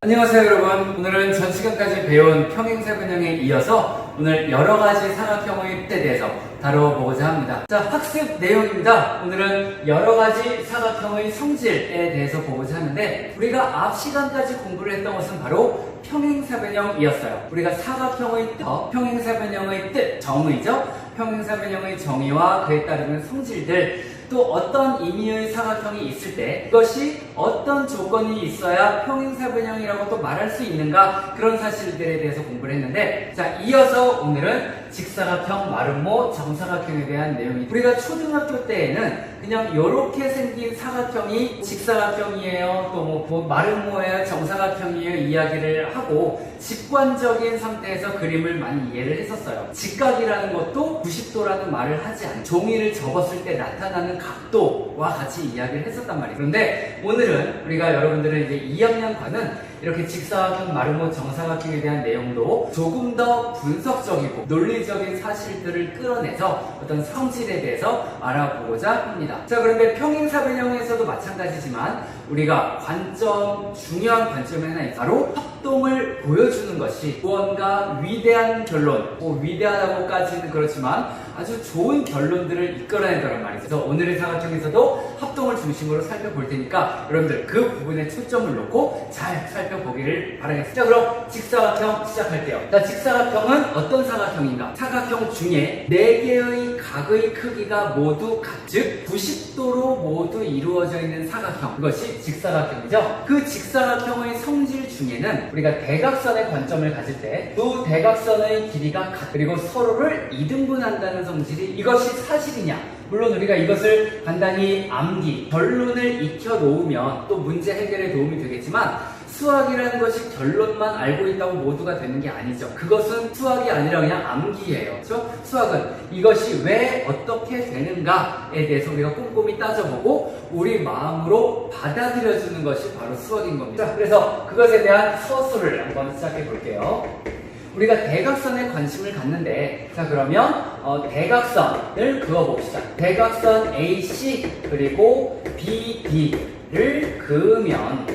안녕하세요 여러분. 오늘은 전 시간까지 배운 평행사변형에 이어서 오늘 여러가지 사각형의 뜻에 대해서 다뤄보고자 합니다. 자, 학습 내용입니다. 오늘은 여러가지 사각형의 성질에 대해서 보고자 하는데, 우리가 앞 시간까지 공부를 했던 것은 바로 평행사변형이었어요. 우리가 사각형의 뜻, 평행사변형의 뜻, 정의죠. 평행사변형의 정의와 그에 따르는 성질들, 또 어떤 의미의 사각형이 있을 때 그것이 어떤 조건이 있어야 평행사변형이라고 또 말할 수 있는가, 그런 사실들에 대해서 공부를 했는데, 자, 이어서 오늘은 직사각형, 마름모, 정사각형에 대한 내용입니다. 우리가 초등학교 때에는 그냥 이렇게 생긴 사각형이 직사각형이에요, 또 뭐 마름모예요, 정사각형이에요 이야기를 하고 직관적인 상태에서 그림을 많이 이해를 했었어요. 직각이라는 것도 90도라는 말을 하지 않고 종이를 접었을 때 나타나는 각도와 같이 이야기를 했었단 말이에요. 그런데 오늘은 우리가 여러분들은 이제 2학년과는 이렇게 직사각형, 마름모, 정사각형에 대한 내용도 조금 더 분석적이고 논리적인 사실들을 끌어내서 어떤 성질에 대해서 알아보고자 합니다. 자, 그런데 평행사변형에서도 마찬가지지만 우리가 중요한 관점이 하나 있어요. 바로 합동을 보여주는 것이 무언가 위대한 결론, 위대하다고까지는 그렇지만 아주 좋은 결론들을 이끌어낸다는 말이죠. 그래서 오늘의 사각형에서도 합동을 중심으로 살펴볼 테니까 여러분들 그 부분에 초점을 놓고 잘 살펴보기를 바라겠습니다. 자, 그럼 직사각형 시작할게요. 자, 직사각형은 어떤 사각형인가? 사각형 중에 4개의 각의 크기가 모두 즉 90도로 모두 이루어져 있는 사각형, 그것이 직사각형이죠. 그 직사각형의 성질 중에는 우리가 대각선의 관점을 가질 때 두 대각선의 길이가 그리고 서로를 이등분한다는 성질이, 이것이 사실이냐? 물론 우리가 이것을 간단히 암기, 결론을 익혀 놓으면 또 문제 해결에 도움이 되겠지만, 수학이라는 것이 결론만 알고 있다고 모두가 되는 게 아니죠. 그것은 수학이 아니라 그냥 암기예요. 그렇죠? 수학은 이것이 왜 어떻게 되는가에 대해서 우리가 꼼꼼히 따져보고 우리 마음으로 받아들여주는 것이 바로 수학인 겁니다. 자, 그래서 그것에 대한 서술을 한번 시작해 볼게요. 우리가 대각선에 관심을 갖는데, 자, 그러면 대각선을 그어봅시다. 대각선 AC 그리고 BD를 그으면,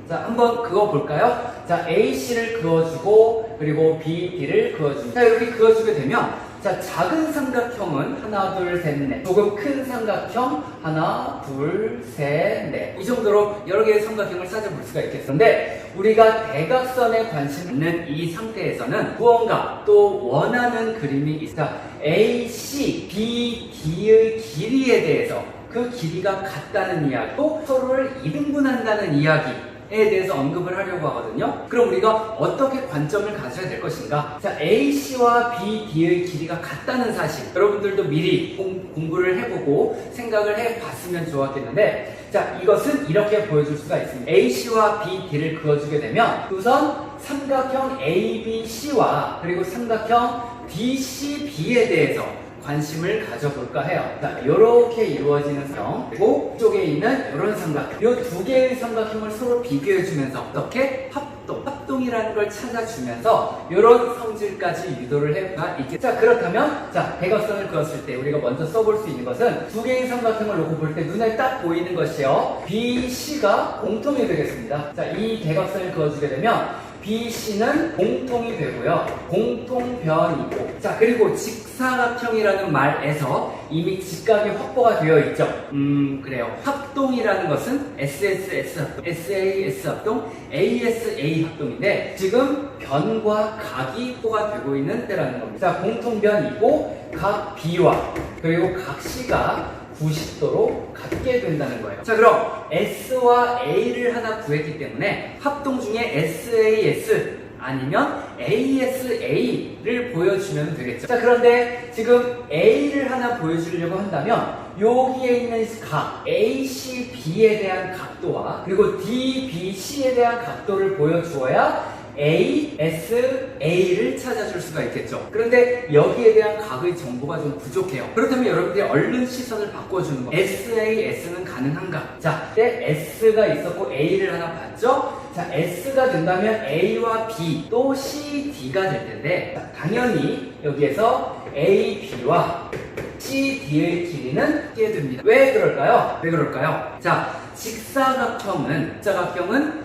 자, 한번 그어볼까요? 자, AC를 그어주고 그리고 BD를 그어줍니다. 자, 이렇게 그어주게 되면, 자, 작은 삼각형은 하나, 둘, 셋, 넷. 조금 큰 삼각형 하나, 둘, 셋, 넷. 이 정도로 여러 개의 삼각형을 찾아볼 수가 있겠는데, 우리가 대각선에 관심 있는 이 상태에서는 무언가 또 원하는 그림이 있어. AC, BD의 길이에 대해서 그 길이가 같다는 이야기, 또 서로를 이등분한다는 이야기에 대해서 언급을 하려고 하거든요. 그럼 우리가 어떻게 관점을 가져야 될 것인가? 자, AC와 BD의 길이가 같다는 사실, 여러분들도 미리 공부를 해보고 생각을 해봤으면 좋았겠는데, 자, 이것은 이렇게 보여줄 수가 있습니다. AC와 BD를 그어주게 되면 우선 삼각형 ABC와 그리고 삼각형 DCB에 대해서 관심을 가져볼까 해요. 자, 이렇게 이루어지는 삼각형, 그리고 이쪽에 있는 이런 삼각형, 이 두 개의 삼각형을 서로 비교해주면서 어떻게 합동이라는 걸 찾아주면서 이런 성질까지 유도를 해가 있겠죠. 자, 그렇다면, 자, 대각선을 그었을 때 우리가 먼저 써볼 수 있는 것은 두 개의 삼각형을 놓고 볼 때 눈에 딱 보이는 것이요, BC가 공통이 되겠습니다. 자, 이 대각선을 그어주게 되면 BC는 공통이 되고요, 공통변이고, 자, 그리고 직사각형이라는 말에서 이미 직각이 확보가 되어 있죠. 그래요. 합동이라는 것은 SSS 합동, SAS 합동, ASA 합동인데, 지금 변과 각이 확보가 되고 있는 때라는 겁니다. 자, 공통변이고 각 B와 그리고 각 C가 90도로 같게 된다는 거예요. 자, 그럼 S와 A를 하나 구했기 때문에 합동 중에 SAS 아니면 ASA를 보여주면 되겠죠. 자, 그런데 지금 A를 하나 보여주려고 한다면 여기에 있는 각 ACB에 대한 각도와 그리고 DBC에 대한 각도를 보여주어야 ASA를 찾아줄 수가 있겠죠. 그런데 여기에 대한 각의 정보가 좀 부족해요. 그렇다면 여러분들이 얼른 시선을 바꿔주는 거, SAS는 가능한가? 자, 그때 S가 있었고 A를 하나 봤죠? 자, S가 된다면 A와 B 또 C, D가 될 텐데, 자, 당연히 여기에서 A, B와 C, D의 길이는 같게 됩니다. 왜 그럴까요? 자, 직사각형은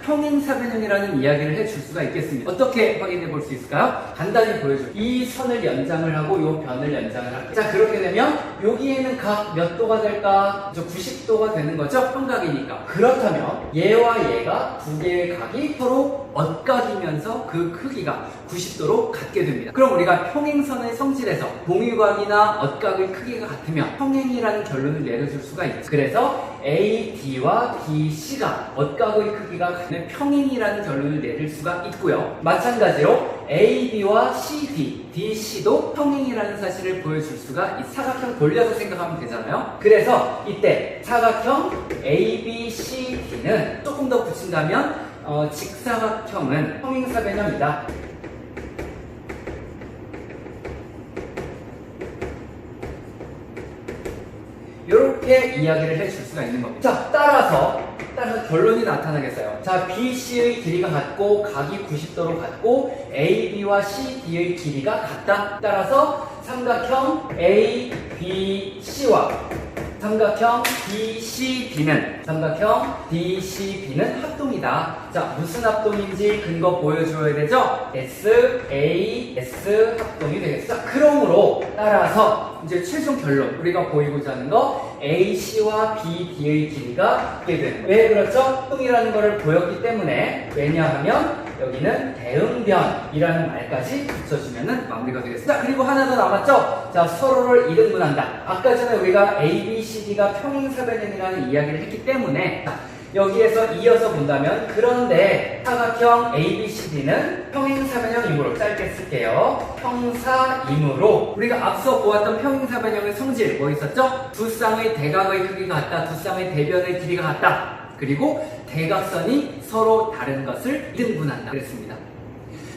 평행사변형이라는 이야기를 해줄 수가 있겠습니다. 어떻게 확인해 볼 수 있을까요? 간단히 보여줄게요. 이 선을 연장을 하고 이 변을 연장을 할게요. 자, 그렇게 되면 여기에는 각 몇 도가 될까? 90도가 되는 거죠? 평각이니까. 그렇다면 얘와 얘가 두 개의 각이 서로 엇각이면서 그 크기가 90도로 같게 됩니다. 그럼 우리가 평행선의 성질에서 동위각이나 엇각의 크기가 같으면 평행이라는 결론을 내려줄 수가 있죠. 그래서 AD와 BC가 엇각의 크기가 같으면 평행이라는 결론을 내릴 수가 있고요. 마찬가지로 AB와 CD, DC도 평행이라는 사실을 보여줄 수가 있어요. 사각형 돌려서 생각하면 되잖아요. 그래서 이때 사각형 ABCD는 조금 더 붙인다면 직사각형은 평행사변형이다. 이렇게 이야기를 해줄 수가 있는 겁니다. 자, 따라서 결론이 나타나겠어요. 자, BC의 길이가 같고 각이 90도로 같고 AB와 CD의 길이가 같다. 따라서 삼각형 ABC와 삼각형 DCB는 합동이다. 자, 무슨 합동인지 근거 보여줘야 되죠? SAS 합동이 되겠죠. 자, 그러므로 따라서 이제 최종 결론, 우리가 보이고자 하는 거 AC와 BD의 길이가 같게 되는 거예요. 왜 그렇죠? 합동이라는 것을 보였기 때문에. 왜냐하면 여기는 대응변이라는 말까지 붙여주면 마무리가 되겠습니다. 자, 그리고 하나 더 남았죠? 자, 서로를 이등분한다. 아까 전에 우리가 ABCD가 평행사변형이라는 이야기를 했기 때문에 여기에서 이어서 본다면, 그런데 사각형 ABCD는 평행사변형이므로 짧게 쓸게요. 평사이므로 우리가 앞서 보았던 평행사변형의 성질 뭐 있었죠? 두 쌍의 대각의 크기가 같다, 두 쌍의 대변의 길이가 같다, 그리고 대각선이 서로 다른 것을 이등분한다 그랬습니다.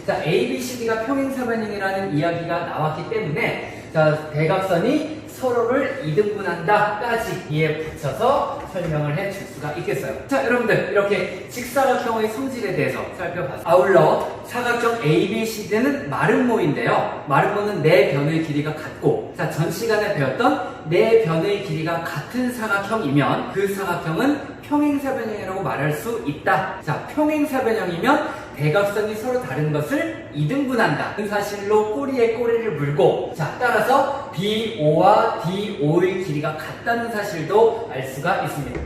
자, ABCD가 평행사변형이라는 이야기가 나왔기 때문에 자, 대각선이 서로를 이등분한다까지 이에 붙여서 설명을 해줄 수가 있겠어요. 자, 여러분들 이렇게 직사각형의 성질에 대해서 살펴봤습니다. 아울러 사각형 ABCD는 마름모인데요. 마름모는 네 변의 길이가 같고, 자, 전 시간에 배웠던 네 변의 길이가 같은 사각형이면 그 사각형은 평행사변형이라고 말할 수 있다. 자, 평행사변형이면 대각선이 서로 다른 것을 이등분한다. 그 사실로 꼬리에 꼬리를 물고, 자, 따라서 BO와 DO의 길이가 같다는 사실도 알 수가 있습니다.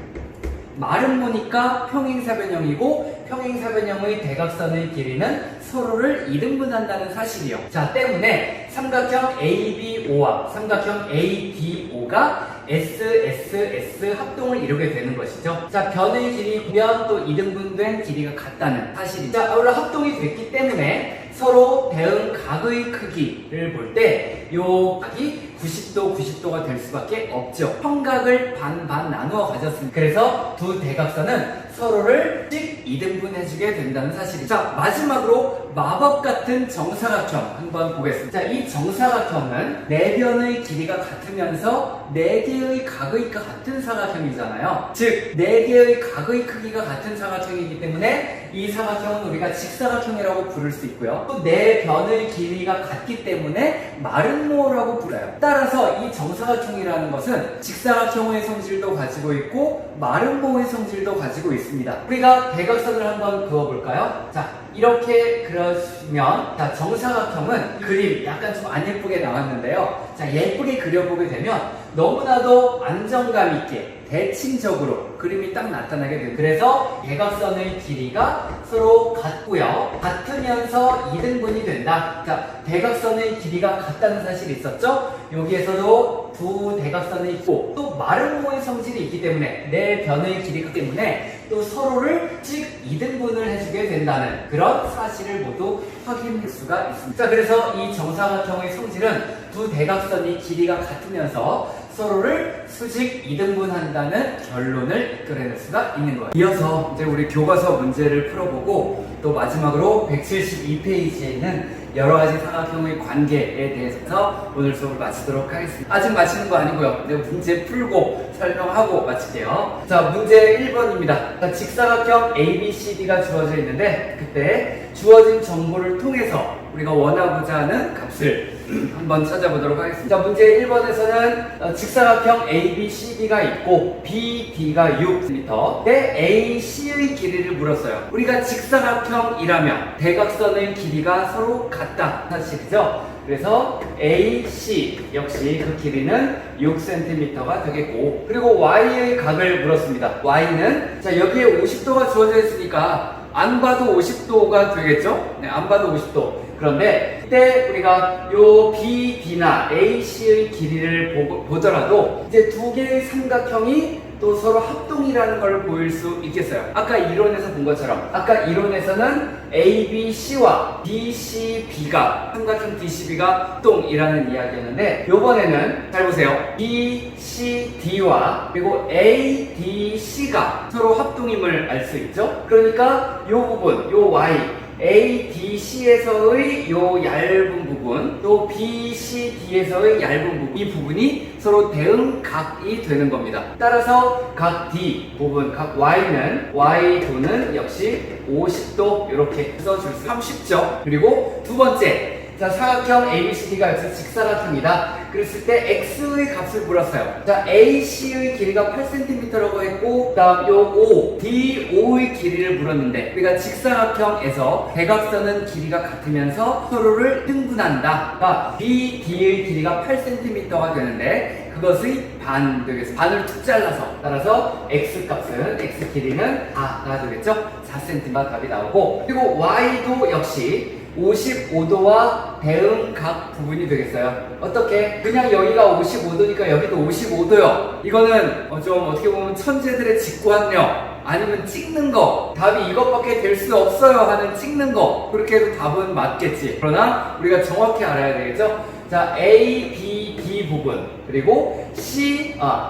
마름모니까 평행사변형이고, 평행사변형의 대각선의 길이는 서로를 이등분한다는 사실이요. 자, 때문에 삼각형 ABO와 삼각형 ADO가 SSS 합동을 이루게 되는 것이죠. 자, 변의 길이면 또 이등분된 길이가 같다는 사실이죠. 자, 아울러 합동이 됐기 때문에 서로 대응각의 크기를 볼 때 요 각이 90도가 될 수밖에 없죠. 평각을 반반 나누어 가졌습니다. 그래서 두 대각선은 서로를 이등분해주게 된다는 사실이죠. 자, 마지막으로 마법 같은 정사각형 한번 보겠습니다. 자, 이 정사각형은 네 변의 길이가 같으면서 네 개의 각의 같은 사각형이잖아요. 즉, 네 개의 각의 크기가 같은 사각형이기 때문에 이 사각형은 우리가 직사각형이라고 부를 수 있고요. 또 네 변의 길이가 같기 때문에 마름모라고 불러요. 따라서 이 정사각형이라는 것은 직사각형의 성질도 가지고 있고 마름모의 성질도 가지고 있습니다. 우리가 대각선을 한번 그어볼까요? 자, 이렇게 그려주면, 자, 정사각형은 그림 약간 좀 안 예쁘게 나왔는데요. 자, 예쁘게 그려보게 되면 너무나도 안정감 있게 대칭적으로 그림이 딱 나타나게 됩니다. 그래서 대각선의 길이가 서로 같고요. 같으면서 이등분이 된다. 자, 대각선의 길이가 같다는 사실이 있었죠? 여기에서도 두 대각선이 있고 또 마름모의 성질이 있기 때문에 네 변의 길이기 때문에 또 서로를 이등분을 해주게 된다는 그런 사실을 모두 확인할 수가 있습니다. 자, 그래서 이 정사각형의 성질은 두 대각선이 길이가 같으면서 서로를 수직 이등분한다는 결론을 이끌어낼 수가 있는 거예요. 이어서 이제 우리 교과서 문제를 풀어보고 또 마지막으로 172페이지에 있는 여러 가지 사각형의 관계에 대해서 오늘 수업을 마치도록 하겠습니다. 아직 마치는 거 아니고요. 이제 문제 풀고 설명하고 마칠게요. 자, 문제 1번입니다. 자, 직사각형 ABCD가 주어져 있는데 그때 주어진 정보를 통해서 우리가 원하고자 하는 값을 한번 찾아보도록 하겠습니다. 자, 문제 1번에서는 직사각형 ABCD가 있고 BD가 6m 내 AC의 길이를 물었어요. 우리가 직사각형이라면 대각선의 길이가 서로 같다 사실이죠. 그래서 AC 역시 그 길이는 6cm가 되겠고, 그리고 Y의 각을 물었습니다. Y는 자 여기에 50도가 주어져 있으니까 안 봐도 50도가 되겠죠? 네, 안 봐도 50도. 그런데 이때 우리가 요 BD나 AC의 길이를 보더라도 이제 두 개의 삼각형이 또 서로 합동이라는 걸 보일 수 있겠어요. 아까 이론에서 본 것처럼, 아까 이론에서는 ABC와 DCB가, 삼각형 DCB가 합동이라는 이야기였는데, 요번에는 잘 보세요. BCD와 그리고 ADC가 서로 합동임을 알 수 있죠. 그러니까 요 부분, 요 Y ADC에서의 요 얇은 부분, 또 BCD에서의 얇은 부분, 이 부분이 서로 대응각이 되는 겁니다. 따라서 각 D 부분, 각 Y도는 역시 50도 이렇게 써줄 수 참 쉽죠. 그리고 두 번째, 자, 사각형 ABCD가 여기서 직사각형이다. 그랬을 때 X의 값을 물었어요. 자, AC의 길이가 8cm라고 했고, 그 다음 요 O, DO의 길이를 물었는데, 우리가 직사각형에서 대각선은 길이가 같으면서 서로를 등분한다. 그러니까 BD의 길이가 8cm가 되는데, 그것의 반 되겠습니다. 반을 툭 잘라서, 따라서 X 값은, X 길이는 4가 되겠죠? 4cm가 답이 나오고, 그리고 Y도 역시 55도와 대응각 부분이 되겠어요. 어떻게? 그냥 여기가 55도니까 여기도 55도요. 이거는 좀 어떻게 보면 천재들의 직관력, 아니면 찍는 거, 답이 이것밖에 될 수 없어요 하는 찍는 거, 그렇게 해도 답은 맞겠지. 그러나 우리가 정확히 알아야 되겠죠? 자, A, B, D 부분, 그리고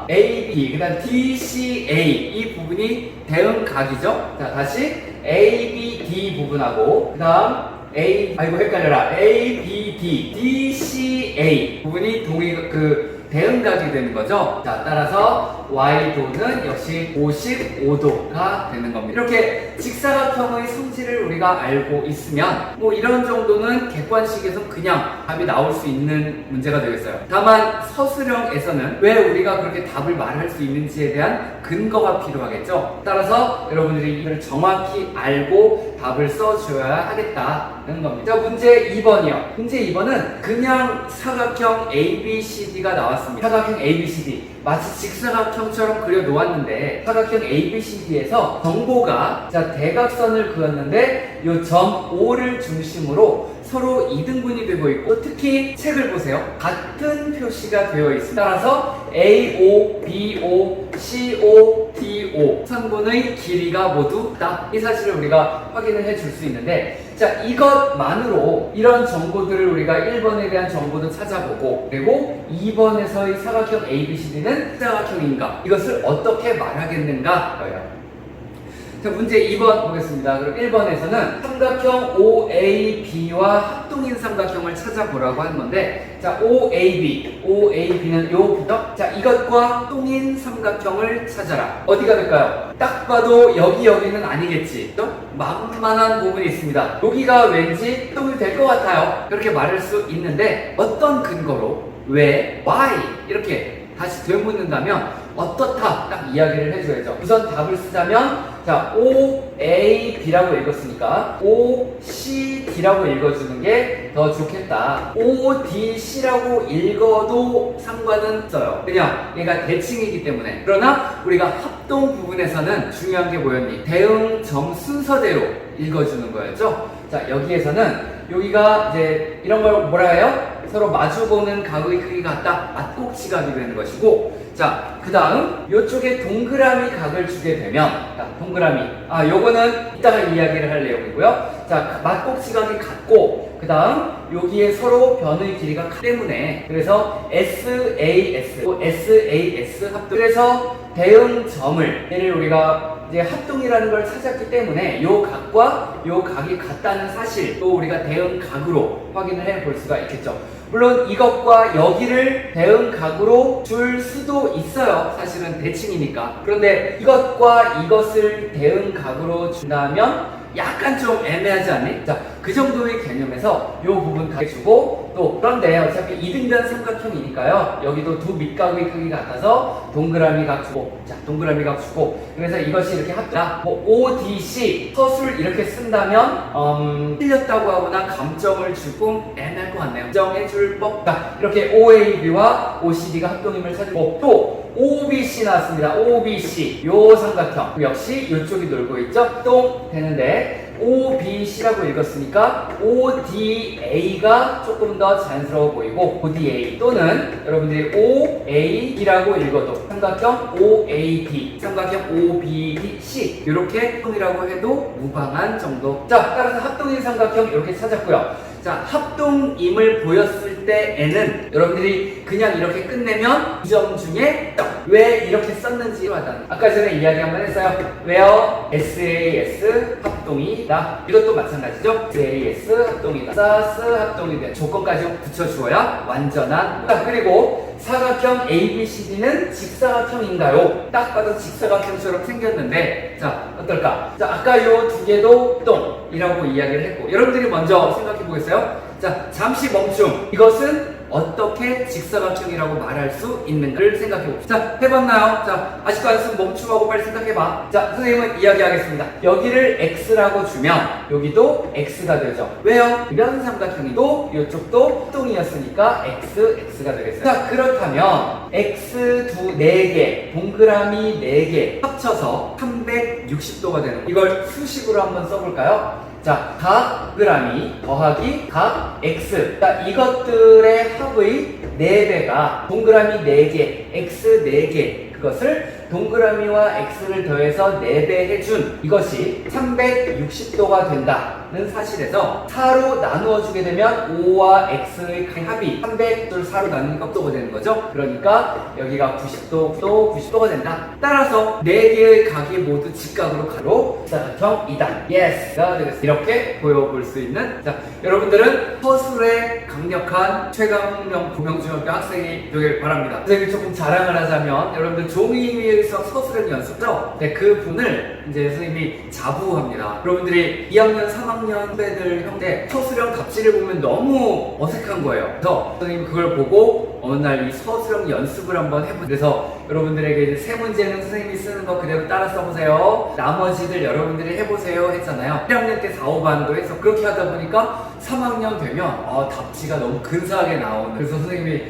A, B, 그 다음 D, C, A 이 부분이 대응각이죠. 자, 다시 A, B, D 부분하고 그 다음 헷갈려라. A, B, D, D, C, A 부분이 대응각이 되는 거죠. 자, 따라서 Y도는 역시 55도가 되는 겁니다. 이렇게 직사각형의 성질을 우리가 알고 있으면 뭐 이런 정도는 객관식에서 그냥 답이 나올 수 있는 문제가 되겠어요. 다만 서술형에서는 왜 우리가 그렇게 답을 말할 수 있는지에 대한 근거가 필요하겠죠. 따라서 여러분들이 이걸 정확히 알고 답을 써줘야 하겠다는 겁니다. 자, 문제 2번이요. 문제 2번은 그냥 사각형 ABCD가 나왔습니다. 사각형 ABCD 마치 직사각형처럼 그려 놓았는데, 사각형 ABCD에서 정보가 자 대각선을 그었는데 요 점 O를 중심으로 서로 이등분이 되고 있고, 특히 책을 보세요. 같은 표시가 되어 있습니다. 따라서 AO, BO, CO, DO 선분의 길이가 모두 같다. 이 사실을 우리가 확인을 해줄 수 있는데, 자, 이것만으로 이런 정보들을 우리가 1번에 대한 정보도 찾아보고, 그리고 2번에서의 사각형 ABCD는 사각형인가, 이것을 어떻게 말하겠는가예요. 자, 문제 2번 보겠습니다. 그럼 1번에서는 삼각형 OAB와 합동인 삼각형을 찾아보라고 하는 건데, 자, OAB는 요부터, 자, 이것과 합동인 삼각형을 찾아라. 어디가 될까요? 딱 봐도 여기는 아니겠지. 만만한 부분이 있습니다. 여기가 왠지 합동이 될 것 같아요. 그렇게 말할 수 있는데, 어떤 근거로, 왜, why 이렇게 다시 되묻는다면 어떻다 딱 이야기를 해줘야죠. 우선 답을 쓰자면, 자, OAB라고 읽었으니까 OCD라고 읽어주는 게 더 좋겠다. ODC라고 읽어도 상관은 없어요. 그냥 얘가 대칭이기 때문에. 그러나 우리가 합동 부분에서는 중요한 게 뭐였니? 대응점 순서대로 읽어주는 거였죠. 자, 여기에서는 여기가 이제 이런 걸 뭐라 해요? 서로 마주보는 각의 크기가 같다. 맞꼭지각이 되는 것이고, 자, 그 다음 이쪽에 동그라미 각을 주게 되면, 자, 동그라미, 요거는 이따가 이야기를 할 내용이고요. 자, 맞꼭지각이 같고, 그 다음 여기에 서로 변의 길이가 같기 때문에, 그래서 SAS, 또 SAS 합동. 그래서 대응점을, 얘를 우리가 이제 합동이라는 걸 찾았기 때문에 요 각과 요 각이 같다는 사실, 또 우리가 대응각으로 확인을 해 볼 수가 있겠죠. 물론 이것과 여기를 대응각으로 줄 수도 있어요. 사실은 대칭이니까. 그런데 이것과 이것을 대응각으로 준다면 약간 좀 애매하지 않니? 자, 그 정도의 개념에서 이 부분 가게 주고, 또 그런데 어차피 이등변 삼각형이니까요. 여기도 두 밑각의 크기가 같아서 동그라미 각 주고, 자 동그라미 각 주고, 그래서 이것이 이렇게 합다. 뭐 ODC 서술 이렇게 쓴다면 틀렸다고 하거나 감점을 주고 애매할 것 같네요. 정해줄 법. 자 이렇게 OAB와 OCD가 합동임을 찾고, 또 OBC 나왔습니다. OBC 요 삼각형 역시 이쪽이 놀고 있죠. 똥 되는데 OBC라고 읽었으니까 ODA가 조금 더 자연스러워 보이고, ODA 또는 여러분들이 OAB라고 읽어도 삼각형 OAB, 삼각형 OBC 이렇게 합동이라고 해도 무방한 정도. 자 따라서 합동인 삼각형 이렇게 찾았고요. 자 합동임을 보였을 때에는 여러분들이 그냥 이렇게 끝내면 이 점 중에 왜 이렇게 썼는지 와닿는, 아까 전에 이야기 한번 했어요. 왜요? SAS 합동이다. 이것도 마찬가지죠. SAS 합동이다. SAS 합동이다. 조건까지 붙여주어야 완전한. 자 그리고 사각형 ABCD는 직사각형인가요? 딱 봐도 직사각형처럼 생겼는데, 자 어떨까? 자 아까 요 두 개도 똥이라고 이야기를 했고, 여러분들이 먼저 생각해 보겠어요? 자 잠시 멈춤. 이것은 어떻게 직사각형이라고 말할 수 있는가를 생각해 봅시다. 자 해봤나요? 자 아직도 안 쓰면 멈춤하고 빨리 생각해봐. 자 선생님은 이야기하겠습니다. 여기를 X라고 주면 여기도 X가 되죠. 왜요? 이변 삼각형이도 이쪽도 합동이었으니까 X가 되겠어요. 자 그렇다면 X 4개 동그라미 4개 합쳐서 360도가 되는 거, 이걸 수식으로 한번 써볼까요? 자, 각 동그라미 더하기 각 X. 자, 이것들의 합의 4배가 동그라미 4개, X 4개, 그것을 동그라미와 X를 더해서 4배 해준 이것이 360도가 된다는 사실에서 4로 나누어 주게 되면 5와 X의 합이 300도를 4로 나누니까 90도가 되는 거죠. 그러니까 여기가 90도, 또 90도가 된다. 따라서 4개의 각이 모두 직각으로 가로 직사각형이다. Yes가 되겠습니다. 이렇게 보여볼 수 있는, 자 여러분들은 서술의 강력한 최강령 고명중학교 학생이 되길 바랍니다. 선생님이 조금 자랑을 하자면, 여러분들 종이 위에서 서술형 연습죠? 네, 그 분을 이제 선생님이 자부합니다. 여러분들이 2학년, 3학년 후배들 형제 서술형 답지를 보면 너무 어색한 거예요. 그래서 선생님이 그걸 보고 어느 날 이 서술형 연습을 한번 해보세요. 그래서 여러분들에게 이제 세 문제는 선생님이 쓰는 거 그대로 따라 써보세요. 나머지들 여러분들이 해보세요 했잖아요. 1학년 때 4, 5반도 해서 그렇게 하다 보니까 3학년 되면 답지가 너무 근사하게 나오는, 그래서 선생님이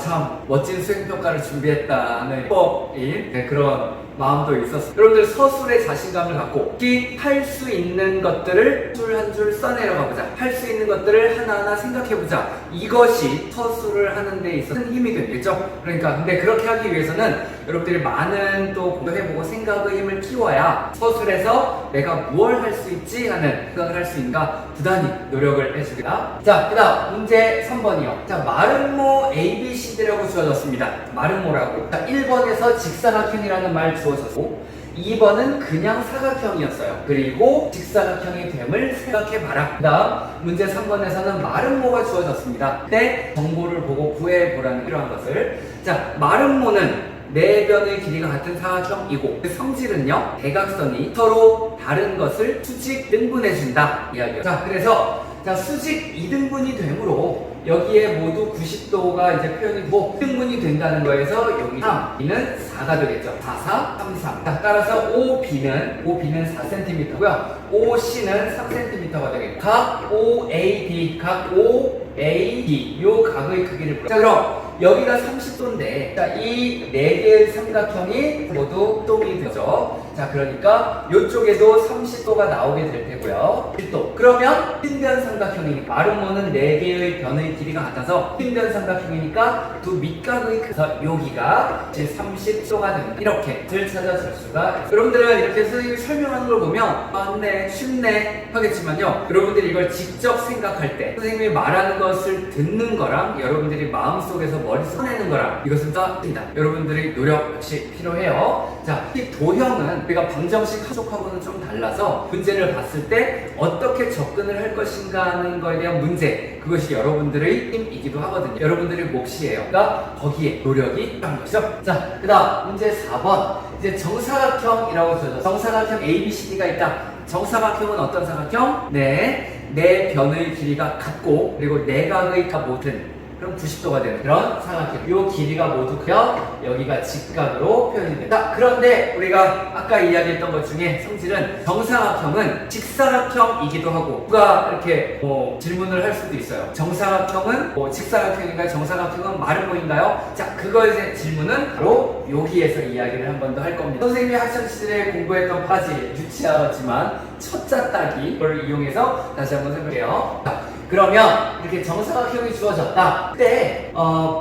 참 멋진 수행평가를 준비했다는 법인 그런 마음도 있었어요. 여러분들 서술에 자신감을 갖고 할 수 있는 것들을 줄 한 줄 써내려가 보자. 할 수 있는 것들을 하나하나 생각해 보자. 이것이 서술을 하는 데 있어서 큰 힘이 되겠죠. 그러니까 근데 그렇게 하기 위해서는 여러분들이 많은 또 공부해보고 생각의 힘을 키워야 서술에서 내가 무엇을 할 수 있지 하는 생각을 할 수 있는가 부단히 노력을 해줍니다. 자, 그 다음 문제 3번이요. 자, 마름모 ABCD라고 주어졌습니다. 마름모라고. 자, 1번에서 직사각형이라는 말 주어졌고, 2번은 그냥 사각형이었어요. 그리고 직사각형이 됨을 생각해봐라. 그 다음 문제 3번에서는 마름모가 주어졌습니다. 그때 정보를 보고 구해보라는 필요한 것을. 자, 마름모는 4변의 길이가 같은 사각형이고, 그 성질은요, 대각선이 서로 다른 것을 수직 등분해준다 이야기예요. 자, 그래서 수직 2등분이 되므로 여기에 모두 90도가 이제 표현이 되고 2등분이 된다는 거에서 여기 3, B는 4가 되겠죠. 4, 4, 3, 3. 자, 따라서 OB는 4cm고요. OC는 3cm가 되겠고, 각 OAD, 각 OAD 요 각의 크기를 자, 그럼 여기가 30도인데, 자, 이 4개의 삼각형이 모두 똥이 되죠. 자, 그러니까 이쪽에도 30도가 나오게 될 테고요. 1도. 그러면 핀변 삼각형이니까 마름모는 4개의 변의 길이가 같아서 핀변 삼각형이니까 두 밑각의 그래서 여기가 제 30도가 됩니다. 이렇게 를 찾아줄 수가 있어요. 여러분들은 이렇게 선생님이 설명하는 걸 보면 맞네, 쉽네 하겠지만요, 여러분들이 이걸 직접 생각할 때 선생님이 말하는 것을 듣는 거랑 여러분들이 마음속에서 머릿속에 내는 거랑 이것은 다릅니다. 여러분들의 노력 역시 필요해요. 자, 이 도형은 우리가 방정식 가족하고는 좀 달라서 문제를 봤을 때 어떻게 접근을 할 것인가 하는 거에 대한 문제, 그것이 여러분들의 힘이기도 하거든요. 여러분들의 몫이에요. 그러니까 거기에 노력이 필요한 것이죠. 자, 그 다음 문제 4번. 이제 정사각형이라고 써져. 정사각형 ABCD가 있다. 정사각형은 어떤 사각형? 네, 내 변의 길이가 같고 그리고 내각의 다 모든 그럼 90도가 되는 그런 사각형. 요 길이가 모두 크여 여기가 직각으로 표현이 됩니다. 자, 그런데 우리가 아까 이야기했던 것 중에 성질은 정사각형은 직사각형이기도 하고 누가 이렇게 질문을 할 수도 있어요. 정사각형은 직사각형인가요? 정사각형은 마름모인가요? 자, 그거의 질문은 바로 여기에서 이야기를 한 번 더 할 겁니다. 선생님이 학창시절에 공부했던 바지 유치하지만 첫자 따기를 이용해서 다시 한번 해볼게요. 자, 그러면 이렇게 정사각형이 주어졌다. 그때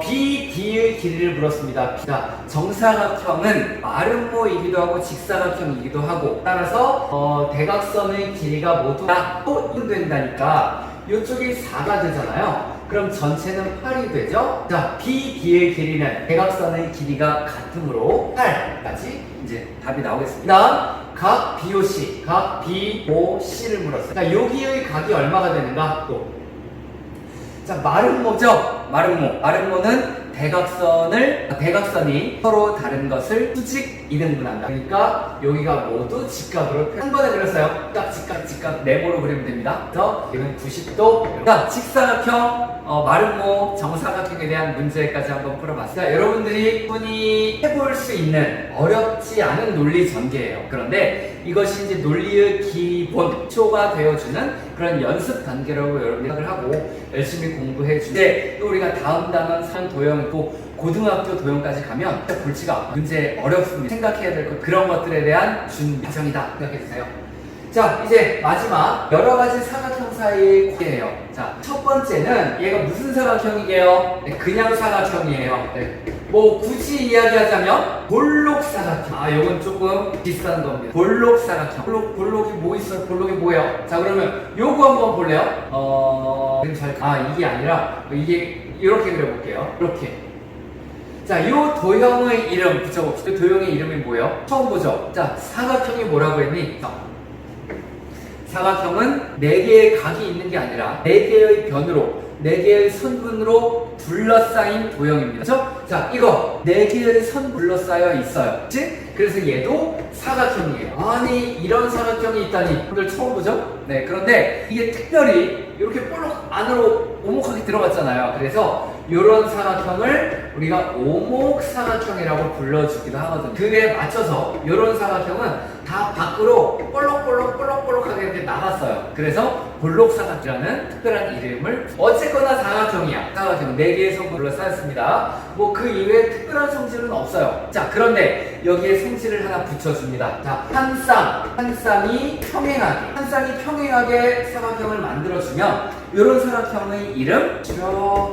BD의 길이를 물었습니다. 자, 정사각형은 마름모이기도 하고 직사각형이기도 하고 따라서 대각선의 길이가 모두 다 또 된다니까 이쪽이 4가 되잖아요. 그럼 전체는 8이 되죠? 자, BD의 길이는 대각선의 길이가 같으므로 8까지 이제 답이 나오겠습니다. 각 BOC, 각 BOC를 물었어요. 자, 여기의 각이 얼마가 되는가? 또. 자, 마름모죠? 마름모는 대각선이 서로 다른 것을 수직 2등분한다. 그러니까 여기가 모두 직각으로 한 번에 그렸어요. 직각 네모로 그리면 됩니다. 그래서 여기는 90도. 자, 직사각형, 마름모, 정사각형에 대한 문제까지 한번 풀어봤어요. 자, 여러분들이 충분히 해볼 수 있는 어렵지 않은 논리 전개예요. 그런데 이것이 이제 논리의 기본초가 되어주는 그런 연습 단계라고 여러분들이 생각을 하고 열심히 공부해 주는데 또 우리가 다음 단원 상 도형 또 고등학교 도형까지 가면 진짜 골치가 아파요. 문제 어렵습니다. 생각해야 될 것 그런 것들에 대한 준비 과정이다 생각해 주세요. 자, 이제 마지막 여러 가지 사각형 사이의 관계예요. 자, 첫 번째는 얘가 무슨 사각형이게요? 네, 그냥 사각형이에요. 네. 뭐 굳이 이야기하자면 볼록사각형. 요건 조금 비싼 겁니다. 볼록사각형. 볼록이 뭐 있어요? 볼록이 뭐예요? 자, 그러면 요거 한번 볼래요? 이게 아니라 이게 이렇게 그려볼게요. 이렇게. 자, 요 도형의 이름 붙여봅시다. 도형의 이름이 뭐예요? 처음 보죠? 자, 사각형이 뭐라고 했니? 사각형은 4개의 각이 있는 게 아니라 4개의 변으로 4개의 선분으로 둘러싸인 도형입니다. 그렇죠? 자, 이거 4개의 선 둘러싸여 있어요. 그치? 그래서 얘도 사각형이에요. 아니, 이런 사각형이 있다니 오늘 처음 보죠? 네, 그런데 이게 특별히 이렇게 볼록 안으로 오목하게 들어갔잖아요. 그래서 이런 사각형을 우리가 오목사각형이라고 불러주기도 하거든요. 그에 맞춰서 이런 사각형은 다 밖으로 볼록볼록하게 이렇게 나갔어요. 그래서 볼록사각형이라는 특별한 이름을 어쨌거나 사각형이야. 사각형 4개의 성분으로 쌓였습니다. 뭐 그 이외에 특별한 성질은 없어요. 자, 그런데 여기에 성질을 하나 붙여줍니다. 자, 한 쌍이 평행하게 사각형을 만들어주면 이런 사각형의 이름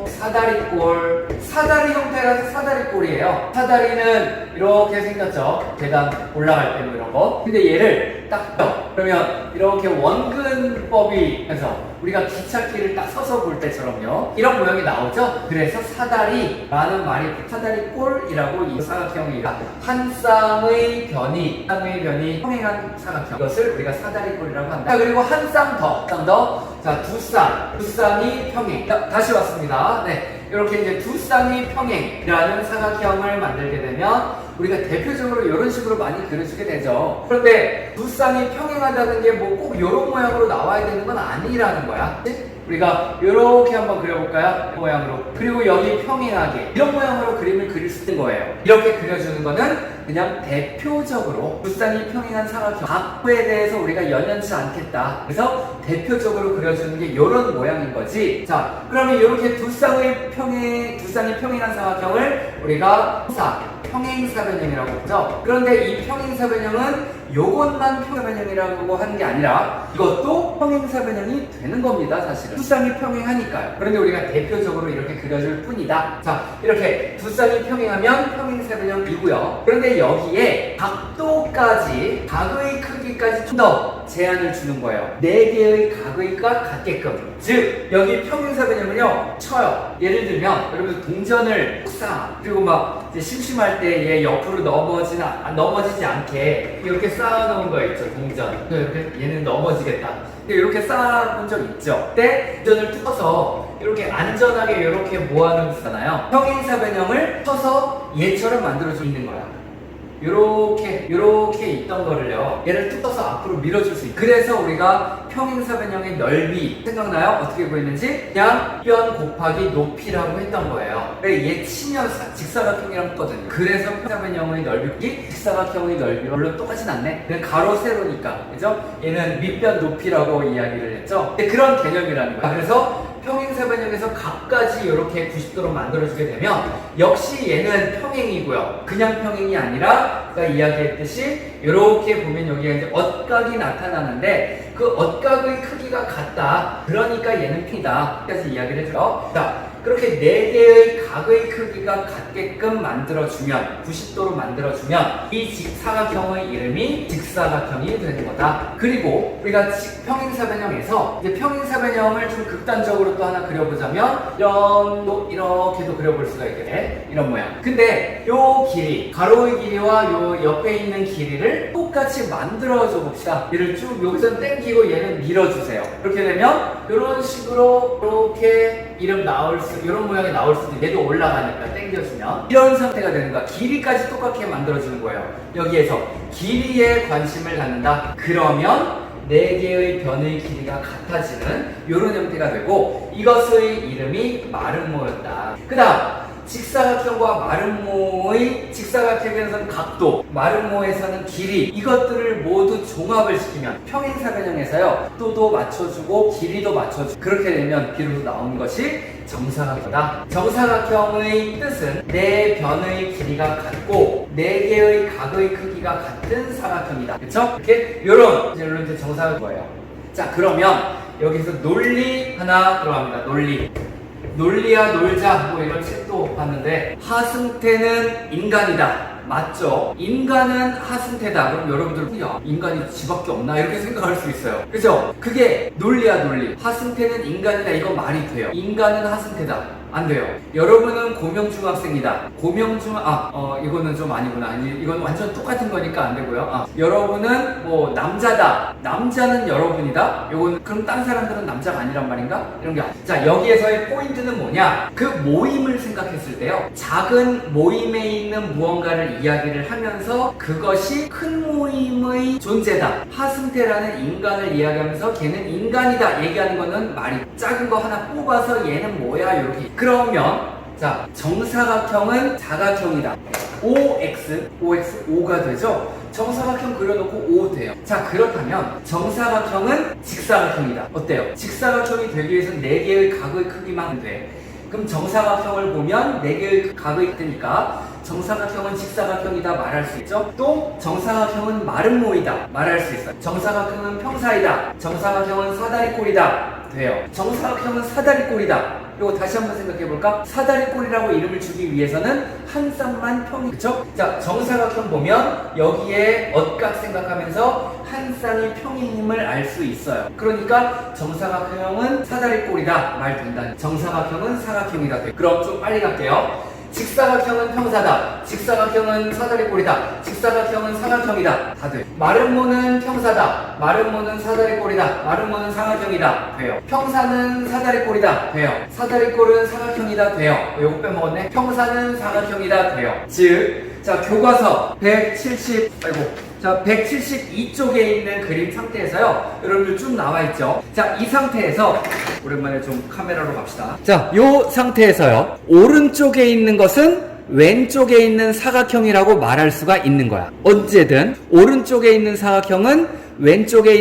사다리꼴. 사다리 형태라서 사다리꼴이에요. 사다리는 이렇게 생겼죠. 계단 올라갈 때 뭐 이런 거. 근데 얘를 딱 그러면 이렇게 원근법이 해서 우리가 기찻길을 딱 서서 볼 때처럼요. 이런 모양이 나오죠. 그래서 사다리라는 말이 사다리꼴이라고 이 사각형이다. 한 쌍의 변이 평행한 사각형. 이것을 우리가 사다리꼴이라고 한다. 자, 그리고 한 쌍 더. 자, 두 쌍이 평행. 자, 다시 왔습니다. 네. 이렇게 이제 두 쌍이 평행이라는 사각형을 만들게 되면 우리가 대표적으로 이런 식으로 많이 그려주게 되죠. 그런데 두 쌍이 평행하다는 게 뭐 꼭 이런 모양으로 나와야 되는 건 아니라는 거야. 우리가 이렇게 한번 그려볼까요? 이 모양으로. 그리고 여기 평행하게 이런 모양으로 그림을 그릴 수 있는 거예요. 이렇게 그려주는 거는 그냥 대표적으로 두 쌍이 평행한 사각형 각부에 대해서 우리가 연연치 않겠다. 그래서 대표적으로 그려주는 게 이런 모양인 거지. 자, 그러면 이렇게 두 쌍이 평행한 사각형을 우리가 평행사변형이라고 하죠. 그런데 이 평행사변형은 요것만 평행사변형이라고 하는 게 아니라 이것도 평행사변형이 되는 겁니다. 사실은 두 쌍이 평행하니까요. 그런데 우리가 대표적으로 이렇게 그려줄 뿐이다. 자, 이렇게 두 쌍이 평행하면 평행사변형이고요. 그런데 여기에 각도까지, 각의 크기까지 좀 더 제한을 주는 거예요. 4개의 각의가 같게끔. 즉 여기 평행사변형은요 쳐요. 예를 들면 여러분 동전을 그리고 막 이제 심심할 때 얘 옆으로 넘어지지 않게 이렇게 쌓아놓은 거 있죠. 동전. 이렇게 얘는 넘어지겠다. 근데 이렇게 쌓아본 적 있죠. 그때 동전을 뜯어서 이렇게 안전하게 이렇게 모아놓잖아요. 평행사변형을 쳐서 얘처럼 만들어져 있는 거야. 요렇게 있던 거를요, 얘를 뚝 떠서 앞으로 밀어줄 수 있어요. 그래서 우리가 평행사변형의 넓이 생각나요? 어떻게 구했는지? 그냥 변 곱하기 높이라고 했던 거예요. 얘 치면 직사각형이랑 했거든요. 그래서 평행사변형의 넓이, 직사각형의 넓이 물론 똑같진 않네. 그냥 가로 세로니까, 그죠? 얘는 밑변 높이라고 이야기를 했죠. 그런 개념이라는 거예요. 그래서 평행사변형에서 각가지 이렇게 90도로 만들어주게 되면 역시 얘는 평행이고요. 그냥 평행이 아니라 아까 이야기했듯이 이렇게 보면 여기가 이제 엇각이 나타나는데 그 엇각의 크기가 같다. 그러니까 얘는 P다. 까지 이야기를 해줘요. 자, 그렇게 4개의 각의 크기가 같게끔 만들어주면 90도로 만들어주면 이 직사각형의 이름이 직사각형이 되는 거다. 그리고 우리가 평행사변형에서 이제 평행사변형을 좀 극단적으로 또 하나 그려보자면 이렇게도 그려볼 수가 있겠네. 이런 모양. 근데 요 길이, 가로의 길이와 요 옆에 있는 길이를 똑같이 만들어줘 봅시다. 얘를 쭉 여기서 당기고 얘는 밀어주세요. 이렇게 되면 이런 식으로 이렇게 이런 모양이 나올 수도 있고, 얘도 올라가니까 당겨주면 이런 상태가 되는 거야. 길이까지 똑같게 만들어주는 거예요. 여기에서 길이에 관심을 갖는다. 그러면 4개의 변의 길이가 같아지는 이런 형태가 되고, 이것의 이름이 마름모였다. 그 다음 직사각형과 마름모의, 직사각형에서는 각도, 마름모에서는 길이, 이것들을 모두 종합을 시키면 평행사변형에서요 또도 맞춰주고 길이도 맞춰주고, 그렇게 되면 비로소 나오는 것이 정사각형이다. 정사각형의 뜻은 4변의 길이가 같고 4개의 각의 크기가 같은 사각형이다. 그쵸? 이렇게 요런 이제 정사각형이에요. 자, 그러면 여기서 논리 하나 들어갑니다. 논리야 놀자 뭐 이런 책도 봤는데, 하승태는 인간이다. 맞죠? 인간은 하승태다. 그럼 여러분들 야, 인간이 지밖에 없나? 이렇게 생각할 수 있어요. 그죠? 그게 논리야 논리. 하승태는 인간이다. 이거 말이 돼요. 인간은 하승태다. 안 돼요. 여러분은 고명중학생이다. 이거는 좀 아니구나. 이건 완전 똑같은 거니까 안 되고요. 여러분은 뭐 남자다. 남자는 여러분이다. 요거는 그럼 딴 사람들은 남자가 아니란 말인가? 이런 게 자, 여기에서의 포인트는 뭐냐? 그 모임을 생각했을 때요, 작은 모임에 있는 무언가를 이야기를 하면서 그것이 큰 모임의 존재다. 하승태라는 인간을 이야기하면서 걔는 인간이다 얘기하는 거는 말이, 작은 거 하나 뽑아서 얘는 뭐야 이렇게. 그러면 자, 정사각형은 사각형이다. OX 5가 되죠? 정사각형 그려놓고 5 돼요. 자, 그렇다면 정사각형은 직사각형이다. 어때요? 직사각형이 되기 위해서는 4개의 각의 크기만 돼. 그럼 정사각형을 보면 4개의 각의 같으니까 정사각형은 직사각형이다 말할 수 있죠. 또 정사각형은 마름모이다 말할 수 있어요. 정사각형은 평사이다. 정사각형은 사다리꼴이다 돼요. 정사각형은 사다리꼴이다. 이거 다시 한번 생각해 볼까? 사다리꼴이라고 이름을 주기 위해서는 한 쌍만 평이, 그쵸? 자, 정사각형 보면 여기에 엇각 생각하면서 한 쌍이 평행임을 알 수 있어요. 그러니까 정사각형은 사다리꼴이다 말 된다. 정사각형은 사각형이다 돼. 그럼 좀 빨리 갈게요. 직사각형은 평사다. 직사각형은 사다리꼴이다. 직사각형은 사각형이다. 다 돼. 마름모는 평사다. 마름모는 사다리꼴이다. 마름모는 사각형이다. 돼요. 평사는 사다리꼴이다. 돼요. 사다리꼴은 사각형이다. 돼요. 요거 빼먹었네. 평사는 사각형이다. 돼요. 즉, 자, 교과서 172쪽에 있는 그림 상태에서요, 여러분들 쭉 나와 있죠. 자, 이 상태에서 오랜만에 좀 카메라로 갑시다. 자, 요 상태에서요, 오른쪽에 있는 것은 왼쪽에 있는 사각형이라고 말할 수가 있는 거야. 언제든 오른쪽에 있는 사각형은 오른쪽에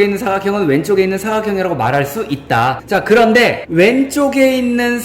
있는 사각형은 왼쪽에 있는 사각형이라고 말할 수 있다. 자, 그런데 왼쪽에 있는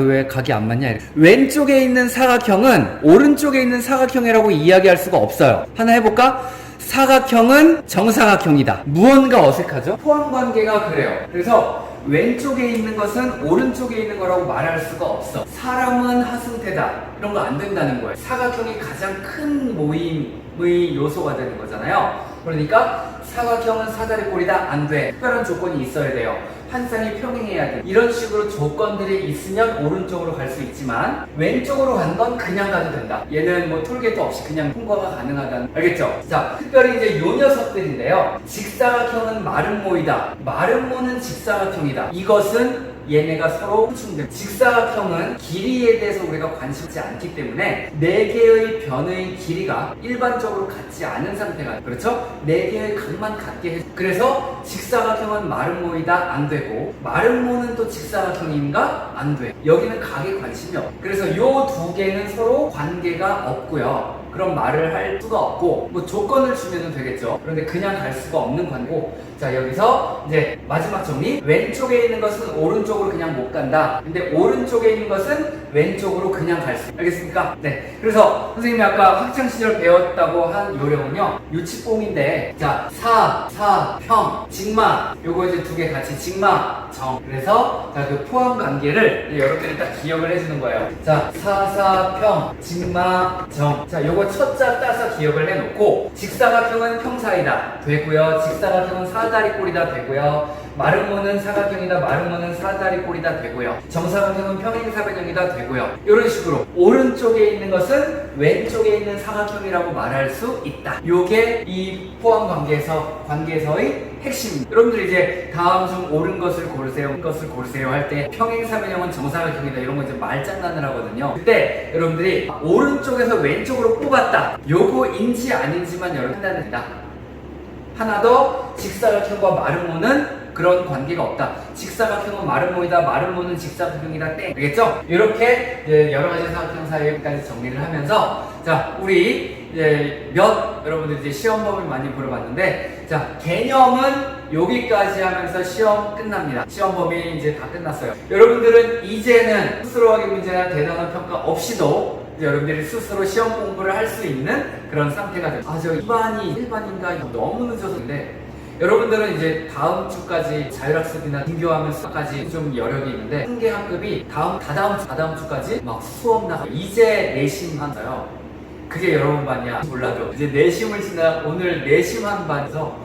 왜 각이 안 맞냐? 왼쪽에 있는 사각형은 오른쪽에 있는 사각형이라고 이야기할 수가 없어요. 하나 해볼까? 사각형은 정사각형이다. 무언가 어색하죠? 포함관계가 그래요. 그래서 왼쪽에 있는 것은 오른쪽에 있는 거라고 말할 수가 없어. 사람은 하승태다. 이런 거 안 된다는 거예요. 사각형이 가장 큰 모임의 요소가 되는 거잖아요. 그러니까 사각형은 사다리꼴이다. 안 돼. 특별한 조건이 있어야 돼요. 한 쌍이 평행해야 돼. 이런 식으로 조건들이 있으면 오른쪽으로 갈 수 있지만 왼쪽으로 간 건 그냥 가도 된다. 얘는 뭐 톨게이트 없이 그냥 통과가 가능하다는, 알겠죠? 자, 특별히 이제 요 녀석들인데요. 직사각형은 마름모이다. 마름모는 직사각형이다. 이것은 얘네가 서로 상충됩니다. 직사각형은 길이에 대해서 우리가 관심지 않기 때문에 4개의 변의 길이가 일반적으로 같지 않은 상태가 그렇죠? 4개의 각만 같게 해서 그래서 직사각형은 마름모이다 안 되고 마름모는 또 직사각형인가 안 돼. 여기는 각에 관심이 없고 그래서 이 두 개는 서로 관계가 없고요. 그런 말을 할 수가 없고 뭐 조건을 주면 되겠죠. 그런데 그냥 갈 수가 없는 관계고 자 여기서 이제 마지막 정리 왼쪽에 있는 것은 오른쪽으로 그냥 못 간다. 근데 오른쪽에 있는 것은 왼쪽으로 그냥 갈 수 알겠습니까? 네. 그래서 선생님이 아까 학창시절 배웠다고 한 요령은요 유치뽕인데 자 평, 직마 요거 이제 두 개 같이 직마, 정 그래서 자 그 포함 관계를 여러분들이 딱 기억을 해주는 거예요. 자 평, 직마, 정 자 요거 첫자 따서 기억을 해놓고 직사각형은 평사이다 되고요. 직사각형은 사다리꼴이다 되고요. 마름모는 사각형이다. 마름모는 사다리꼴이다 되고요. 정사각형은 평행사변형이다 되고요. 이런 식으로 오른쪽에 있는 것은 왼쪽에 있는 사각형이라고 말할 수 있다. 요게 이 포함 관계에서의 핵심입니다. 여러분들이 이제 다음 중 옳은 것을 고르세요 할 때 평행사변형은 정사각형이다 이런 거 이제 말장난을 하거든요. 그때 여러분들이 오른쪽에서 왼쪽으로 뽑았다. 요거인지 아닌지만 여러분 판단합니다. 하나 더 직사각형과 마름모는 그런 관계가 없다. 직사각형은 마름모이다. 마름모는 직사각형이다. 땡. 알겠죠? 이렇게 이제 여러 가지 사각형 사이까지 정리를 하면서 자 우리 이제 여러분들 이제 시험 범위 많이 물어봤는데 자 개념은 여기까지 하면서 시험 끝납니다. 시험 범위 이제 다 끝났어요. 여러분들은 이제는 스스로 하기 문제나 대단한 평가 없이도 이제 여러분들이 스스로 시험 공부를 할 수 있는 그런 상태가 됩니다. 아, 저 2반이 1반인가 이거 너무 늦어서인데 여러분들은 이제 다음 주까지 자율학습이나 등교하면서까지 좀 여력이 있는데 한계학급이 다다음 주까지 막 수업 나가 이제 내심 한다요. 그게 여러분 반이야 몰라도 이제 내심을 지나 오늘 내심 한 반에서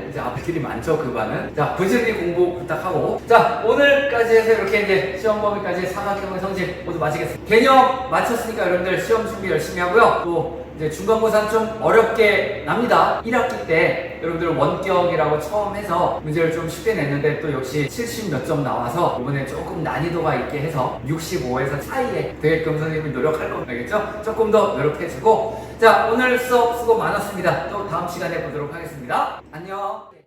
이제 앞들이 많죠 그 반은. 자 부지런히 공부 부탁하고 자 오늘까지 해서 이렇게 이제 시험 범위까지 사각형의 성질 모두 마치겠습니다. 개념 마쳤으니까 여러분들 시험 준비 열심히 하고요. 또 이제 중간고사는 좀 어렵게 납니다. 1학기 때 여러분들 원격이라고 처음 해서 문제를 좀 쉽게 냈는데 또 역시 70 몇 점 나와서 이번에 조금 난이도가 있게 해서 65에서 사이에 되게끔 선생님이 노력할 겁니다. 알겠죠? 조금 더 노력해주고 자 오늘 수업 수고 많았습니다. 또 다음 시간에 보도록 하겠습니다. 안녕.